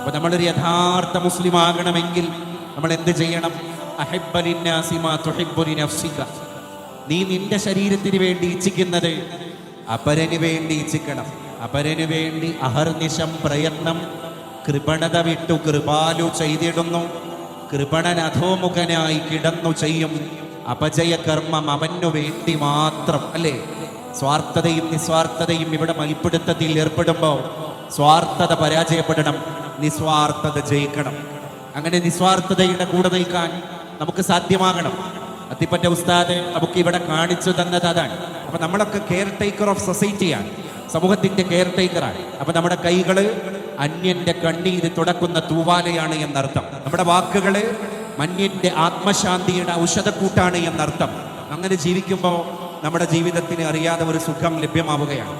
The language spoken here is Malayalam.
അപ്പൊ നമ്മളൊരു യഥാർത്ഥ മുസ്ലിം ആകണമെങ്കിൽ നമ്മൾ എന്ത് ചെയ്യണം? അഹിബ്ബ ലിന്നാസി മാ തുഹിബ്ബു ലിനഫ്സിക. നീ നിന്റെ ശരീരത്തിന് വേണ്ടി ഇച്ഛിക്കുന്നത് അപരന് വേണ്ടി ഇച്ഛിക്കണം. അപരന് വേണ്ടി അഹർനിശം പ്രയത്നം കൃപണത വിട്ടു കൃപാലു ചെയ്തിടുന്നു. കൃപണൻ അധോമുഖനായി കിടന്നു ചെയ്യും അപജയ കർമ്മം അവനു വേണ്ടി മാത്രം. അല്ലേ? സ്വാർത്ഥതയും നിസ്വാർത്ഥതയും ഇവിടെ മൽപ്പിടുത്തത്തിൽ ഏർപ്പെടുമ്പോൾ സ്വാർത്ഥത പരാജയപ്പെടണം, നിസ്വാർത്ഥത ജയിക്കണം. അങ്ങനെ നിസ്വാർത്ഥതയുടെ കൂടെ നിൽക്കാൻ നമുക്ക് സാധ്യമാകണം. അത്തിപ്പറ്റ ഉസ്താദ് നമുക്ക് ഇവിടെ കാണിച്ചു തന്നത് അതാണ്. അപ്പൊ നമ്മളൊക്കെ കെയർ ടേക്കർ ഓഫ് സൊസൈറ്റിയാണ്, സമൂഹത്തിന്റെ കെയർ ടേക്കറാണ്. അപ്പൊ നമ്മുടെ കൈകള് അന്യന്റെ കണ്ണീര് തുടക്കുന്ന തൂവാലയാണ് എന്നർത്ഥം. നമ്മുടെ വാക്കുകള് മന്യന്റെ ആത്മശാന്തിയുടെ ഔഷധക്കൂട്ടാണ് എന്നർത്ഥം. അങ്ങനെ ജീവിക്കുമ്പോൾ നമ്മുടെ ജീവിതത്തിന് അറിയാതെ ഒരു സുഖം ലഭ്യമാവുകയാണ്.